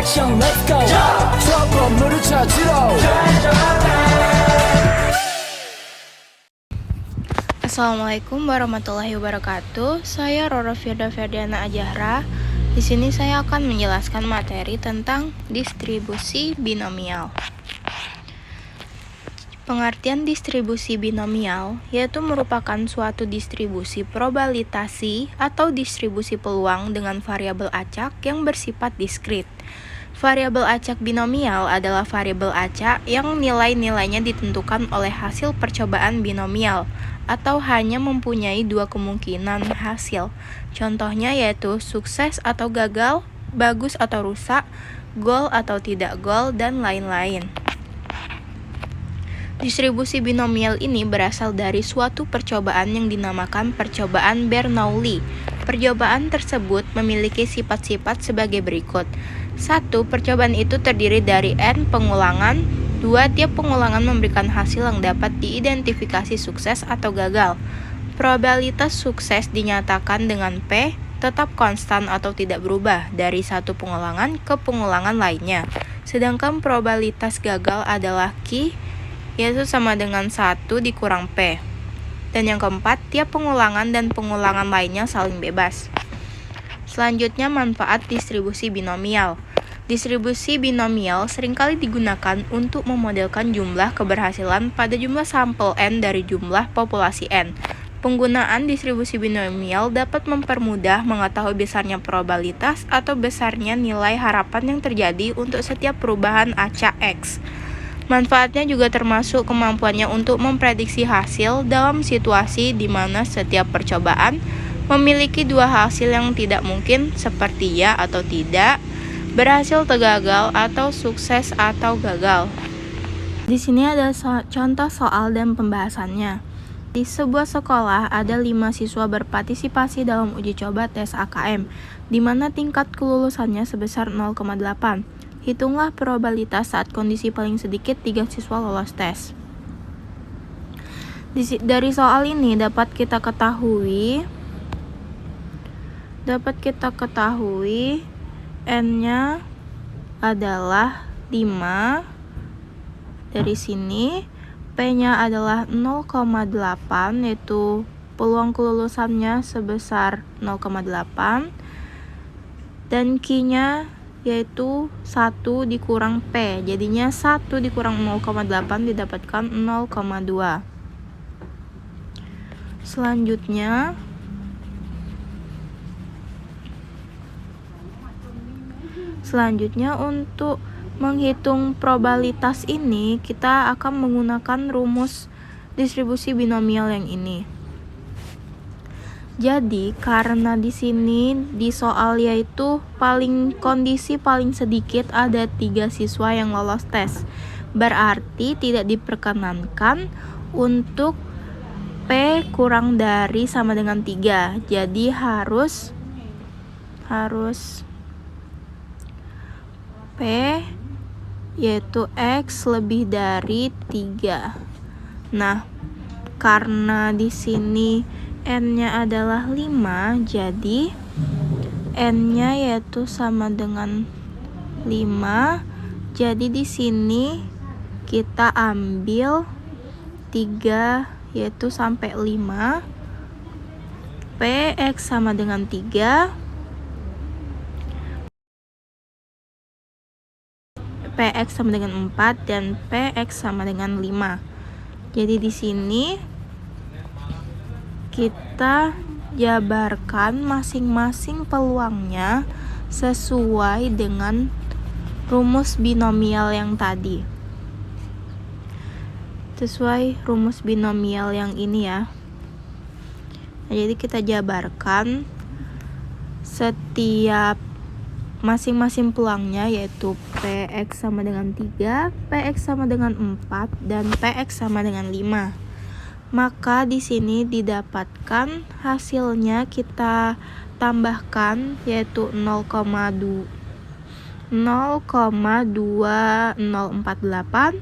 액션 let's go 저 건물을 찾으러 Assalamualaikum warahmatullahi wabarakatuh. Saya Roro Firda Ferdiana Ajahra. Di sini saya akan menjelaskan materi tentang distribusi binomial. Pengertian distribusi binomial yaitu merupakan suatu distribusi probabilitasi atau distribusi peluang dengan variabel acak yang bersifat diskrit. Variabel acak binomial adalah variabel acak yang nilai-nilainya ditentukan oleh hasil percobaan binomial atau hanya mempunyai dua kemungkinan hasil. Contohnya yaitu sukses atau gagal, bagus atau rusak, gol atau tidak gol, dan lain-lain. Distribusi binomial ini berasal dari suatu percobaan yang dinamakan percobaan Bernoulli. Percobaan tersebut memiliki sifat-sifat sebagai berikut. 1. Percobaan itu terdiri dari n pengulangan. 2. Tiap pengulangan memberikan hasil yang dapat diidentifikasi sukses atau gagal. Probabilitas sukses dinyatakan dengan P tetap konstan atau tidak berubah dari satu pengulangan ke pengulangan lainnya. Sedangkan probabilitas gagal adalah Q, yaitu sama dengan 1 dikurang P. Dan yang keempat, tiap pengulangan dan pengulangan lainnya saling bebas. Selanjutnya, manfaat distribusi binomial. Distribusi binomial seringkali digunakan untuk memodelkan jumlah keberhasilan pada jumlah sampel N dari jumlah populasi N. Penggunaan distribusi binomial dapat mempermudah mengetahui besarnya probabilitas atau besarnya nilai harapan yang terjadi untuk setiap perubahan acak X. Manfaatnya juga termasuk kemampuannya untuk memprediksi hasil dalam situasi di mana setiap percobaan memiliki dua hasil yang tidak mungkin seperti ya atau tidak, berhasil atau gagal, atau sukses atau gagal. Di sini ada contoh soal dan pembahasannya. Di sebuah sekolah ada 5 siswa berpartisipasi dalam uji coba tes AKM, di mana tingkat kelulusannya sebesar 0,8. Hitunglah probabilitas saat kondisi paling sedikit 3 siswa lolos tes. Dari soal ini dapat kita ketahui N-nya adalah 5. Dari sini P-nya adalah 0,8, yaitu peluang kelulusannya sebesar 0,8. Dan Q-nya yaitu 1 dikurang P. Jadinya 1 dikurang 0,8 didapatkan 0,2. Selanjutnya untuk menghitung probabilitas ini kita akan menggunakan rumus distribusi binomial yang ini. Jadi karena di sini di soal yaitu kondisi paling sedikit ada 3 siswa yang lolos tes. Berarti tidak diperkenankan untuk P kurang dari sama dengan 3. Jadi harus P yaitu X lebih dari 3. Nah, karena di sini N-nya adalah 5, jadi N-nya yaitu sama dengan 5. Jadi di sini kita ambil 3 yaitu sampai 5. Px sama dengan 3. Px sama dengan 4 dan Px sama dengan 5. Jadi di sini kita jabarkan masing-masing peluangnya sesuai dengan rumus binomial yang tadi. Sesuai rumus binomial yang ini ya. Nah, jadi kita jabarkan setiap masing-masing peluangnya yaitu Px sama dengan 3, Px sama dengan 4, dan Px sama dengan 5. Maka di sini didapatkan hasilnya kita tambahkan yaitu 0,2048,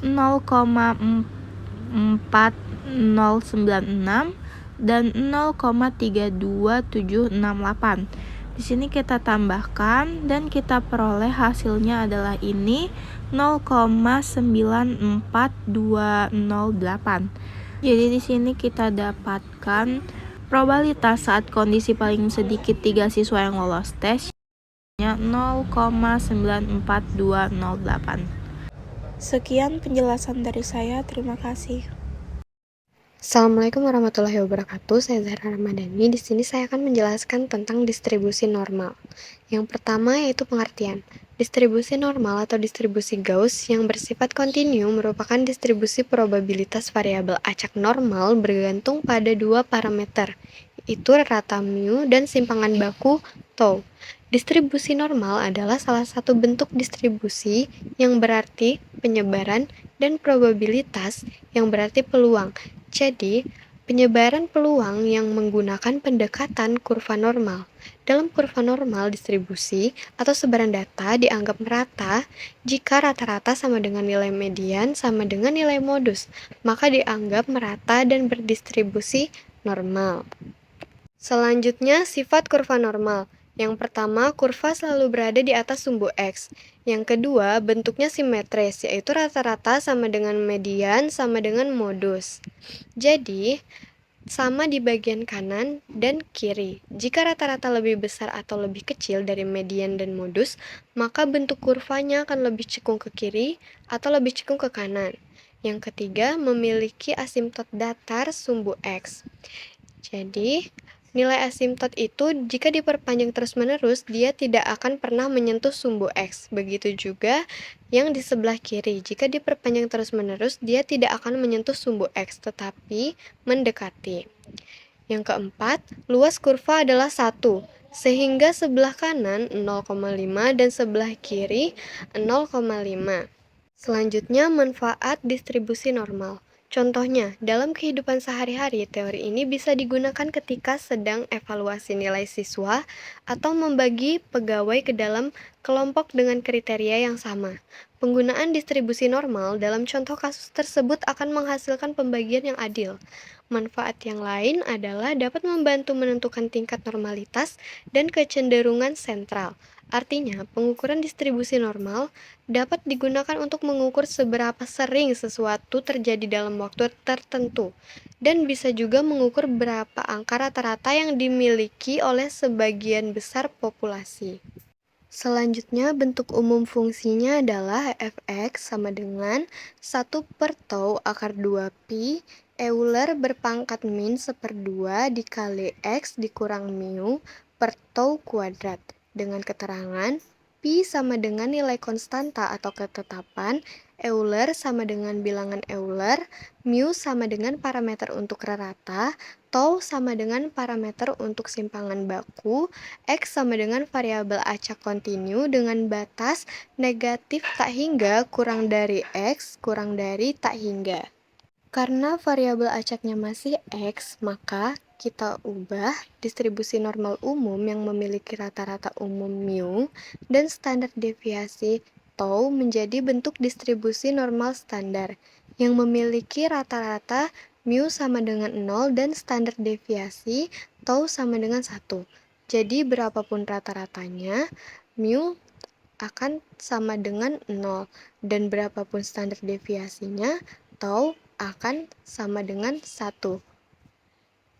0,4096, dan 0,32768. Di sini kita tambahkan dan kita peroleh hasilnya adalah ini 0,94208. Jadi di sini kita dapatkan probabilitas saat kondisi paling sedikit 3 siswa yang lolos tes 0,94208. Sekian penjelasan dari saya, terima kasih. Assalamualaikum warahmatullahi wabarakatuh. Saya Zahra Ramadhani. Di sini saya akan menjelaskan tentang distribusi normal. Yang pertama yaitu pengertian. Distribusi normal atau distribusi Gauss yang bersifat kontinu merupakan distribusi probabilitas variabel acak normal bergantung pada dua parameter, yaitu rata mu dan simpangan baku tau. Distribusi normal adalah salah satu bentuk distribusi yang berarti penyebaran dan probabilitas yang berarti peluang. Jadi, penyebaran peluang yang menggunakan pendekatan kurva normal. Dalam kurva normal distribusi atau sebaran data dianggap merata jika rata-rata sama dengan nilai median sama dengan nilai modus, maka dianggap merata dan berdistribusi normal. Selanjutnya, sifat kurva normal. Yang pertama, kurva selalu berada di atas sumbu X. Yang kedua, bentuknya simetris, yaitu rata-rata sama dengan median sama dengan modus. Jadi, sama di bagian kanan dan kiri. Jika rata-rata lebih besar atau lebih kecil dari median dan modus, maka bentuk kurvanya akan lebih cekung ke kiri atau lebih cekung ke kanan. Yang ketiga, memiliki asimtot datar sumbu X. Jadi, nilai asimtot itu jika diperpanjang terus-menerus, dia tidak akan pernah menyentuh sumbu X. Begitu juga yang di sebelah kiri, jika diperpanjang terus-menerus, dia tidak akan menyentuh sumbu X, tetapi mendekati. Yang keempat, luas kurva adalah 1, sehingga sebelah kanan 0,5 dan sebelah kiri 0,5. Selanjutnya, manfaat distribusi normal. Contohnya, dalam kehidupan sehari-hari, teori ini bisa digunakan ketika sedang evaluasi nilai siswa atau membagi pegawai ke dalam kelompok dengan kriteria yang sama. Penggunaan distribusi normal dalam contoh kasus tersebut akan menghasilkan pembagian yang adil. Manfaat yang lain adalah dapat membantu menentukan tingkat normalitas dan kecenderungan sentral. Artinya, pengukuran distribusi normal dapat digunakan untuk mengukur seberapa sering sesuatu terjadi dalam waktu tertentu, dan bisa juga mengukur berapa angka rata-rata yang dimiliki oleh sebagian besar populasi. Selanjutnya, bentuk umum fungsinya adalah fx sama dengan 1 per tau akar 2 pi Euler berpangkat min 1/2 dikali x dikurang mu per tau kuadrat, dengan keterangan pi sama dengan nilai konstanta atau ketetapan, Euler sama dengan bilangan Euler, mu sama dengan parameter untuk rata, tau sama dengan parameter untuk simpangan baku, x sama dengan variabel acak kontinu dengan batas negatif tak hingga kurang dari x kurang dari tak hingga. Karena variabel acaknya masih x, maka kita ubah distribusi normal umum yang memiliki rata-rata umum mu dan standar deviasi tau menjadi bentuk distribusi normal standar yang memiliki rata-rata mu sama dengan 0 dan standar deviasi tau sama dengan 1. Jadi berapapun rata-ratanya, mu akan sama dengan 0 dan berapapun standar deviasinya, tau akan sama dengan 1.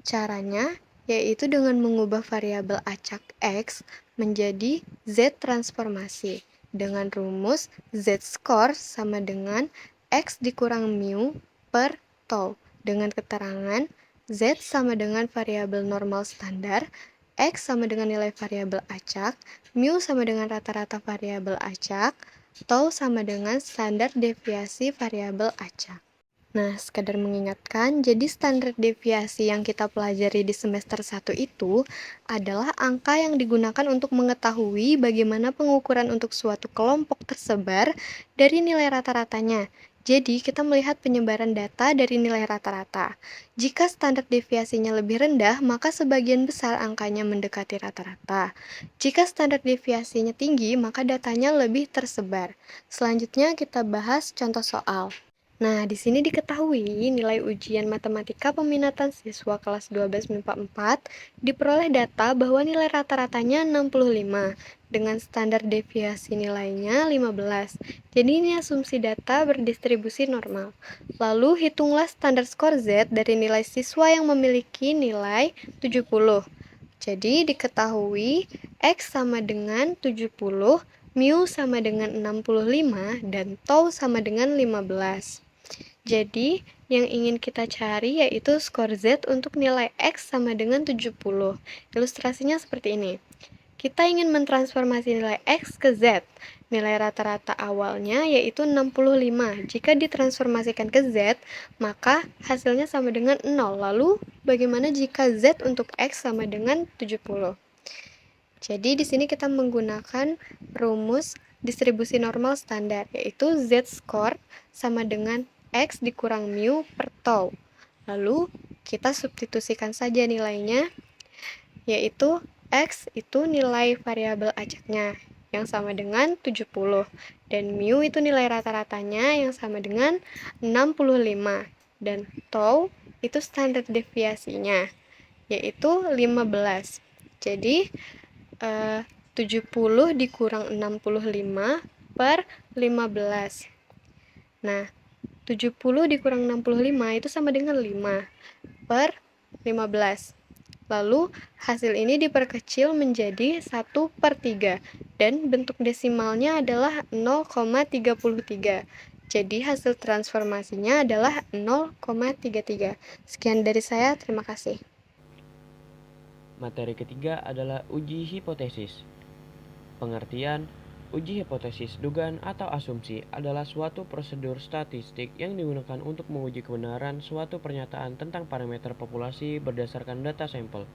Caranya yaitu dengan mengubah variabel acak x menjadi z transformasi dengan rumus z score sama dengan x dikurang mu per tau dengan keterangan z sama dengan variabel normal standar, x sama dengan nilai variabel acak, mu sama dengan rata-rata variabel acak, tau sama dengan standar deviasi variabel acak. Nah, sekadar mengingatkan, jadi standar deviasi yang kita pelajari di semester 1 itu adalah angka yang digunakan untuk mengetahui bagaimana pengukuran untuk suatu kelompok tersebar dari nilai rata-ratanya. Jadi, kita melihat penyebaran data dari nilai rata-rata. Jika standar deviasinya lebih rendah, maka sebagian besar angkanya mendekati rata-rata. Jika standar deviasinya tinggi, maka datanya lebih tersebar. Selanjutnya, kita bahas contoh soal. Nah, di sini diketahui nilai ujian matematika peminatan siswa kelas 12 MIPA 4 diperoleh data bahwa nilai rata-ratanya 65 dengan standar deviasi nilainya 15. Jadi ini asumsi data berdistribusi normal. Lalu hitunglah standar skor Z dari nilai siswa yang memiliki nilai 70. Jadi diketahui X sama dengan 70, mu sama dengan 65, dan tau sama dengan 15. Jadi, yang ingin kita cari yaitu skor Z untuk nilai X sama dengan 70. Ilustrasinya seperti ini. Kita ingin mentransformasi nilai X ke Z. Nilai rata-rata awalnya yaitu 65. Jika ditransformasikan ke Z, maka hasilnya sama dengan 0. Lalu, bagaimana jika Z untuk X sama dengan 70? Jadi, di sini kita menggunakan rumus distribusi normal standar, yaitu Z-score sama dengan X dikurang mu per tau. Lalu, kita substitusikan saja nilainya, yaitu X itu nilai variabel acaknya, yang sama dengan 70. Dan mu itu nilai rata-ratanya yang sama dengan 65. Dan tau itu standar deviasinya, yaitu 15. Jadi, 70 dikurang 65 per 15. Nah, 70 dikurang 65 itu sama dengan 5 per 15. Lalu, hasil ini diperkecil menjadi 1/3 dan bentuk desimalnya adalah 0,33. Jadi, hasil transformasinya adalah 0,33. Sekian dari saya, terima kasih. Materi ketiga adalah uji hipotesis. Pengertian, uji hipotesis, dugaan atau asumsi adalah suatu prosedur statistik yang digunakan untuk menguji kebenaran suatu pernyataan tentang parameter populasi berdasarkan data sampel.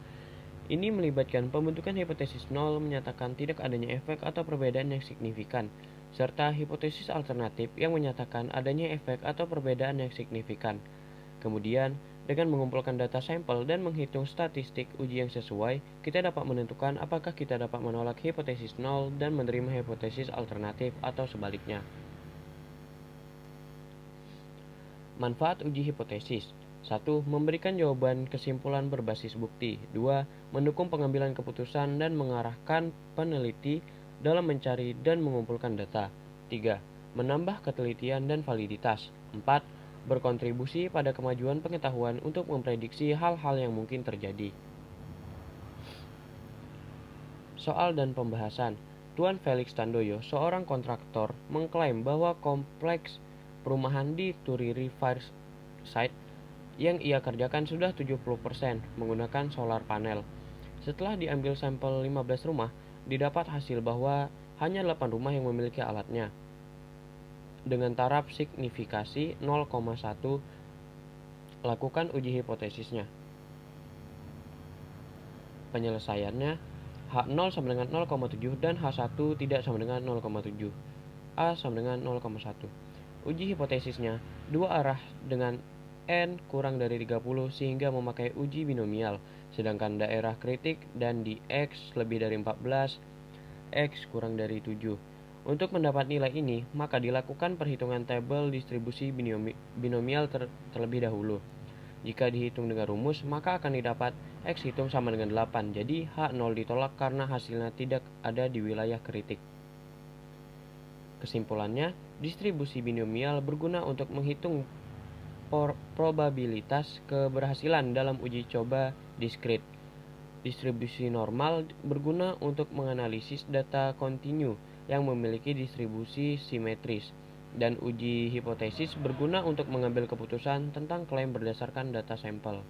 Ini melibatkan pembentukan hipotesis nol menyatakan tidak adanya efek atau perbedaan yang signifikan, serta hipotesis alternatif yang menyatakan adanya efek atau perbedaan yang signifikan. Kemudian, dengan mengumpulkan data sampel dan menghitung statistik uji yang sesuai, kita dapat menentukan apakah kita dapat menolak hipotesis nol dan menerima hipotesis alternatif atau sebaliknya. Manfaat uji hipotesis. 1. Memberikan jawaban kesimpulan berbasis bukti. 2. Mendukung pengambilan keputusan dan mengarahkan peneliti dalam mencari dan mengumpulkan data. 3. Menambah ketelitian dan validitas. 4. Berkontribusi pada kemajuan pengetahuan untuk memprediksi hal-hal yang mungkin terjadi. Soal dan pembahasan. Tuan Felix Tandoyo, seorang kontraktor, mengklaim bahwa kompleks perumahan di Turiri Fireside yang ia kerjakan sudah 70% menggunakan solar panel. Setelah diambil sampel 15 rumah, didapat hasil bahwa hanya 8 rumah yang memiliki alatnya. Dengan taraf signifikasi 0,1, lakukan uji hipotesisnya. Penyelesaiannya, H0 sama dengan 0,7 dan H1 tidak sama dengan 0,7. A sama dengan 0,1. Uji hipotesisnya, dua arah dengan N kurang dari 30 sehingga memakai uji binomial, sedangkan daerah kritik dan di X lebih dari 14, X kurang dari 7. Untuk mendapat nilai ini, maka dilakukan perhitungan tabel distribusi binomial terlebih dahulu. Jika dihitung dengan rumus, maka akan didapat X hitung sama dengan 8, jadi H0 ditolak karena hasilnya tidak ada di wilayah kritik. Kesimpulannya, distribusi binomial berguna untuk menghitung probabilitas keberhasilan dalam uji coba diskrit. Distribusi normal berguna untuk menganalisis data kontinu yang memiliki distribusi simetris, dan uji hipotesis berguna untuk mengambil keputusan tentang klaim berdasarkan data sampel.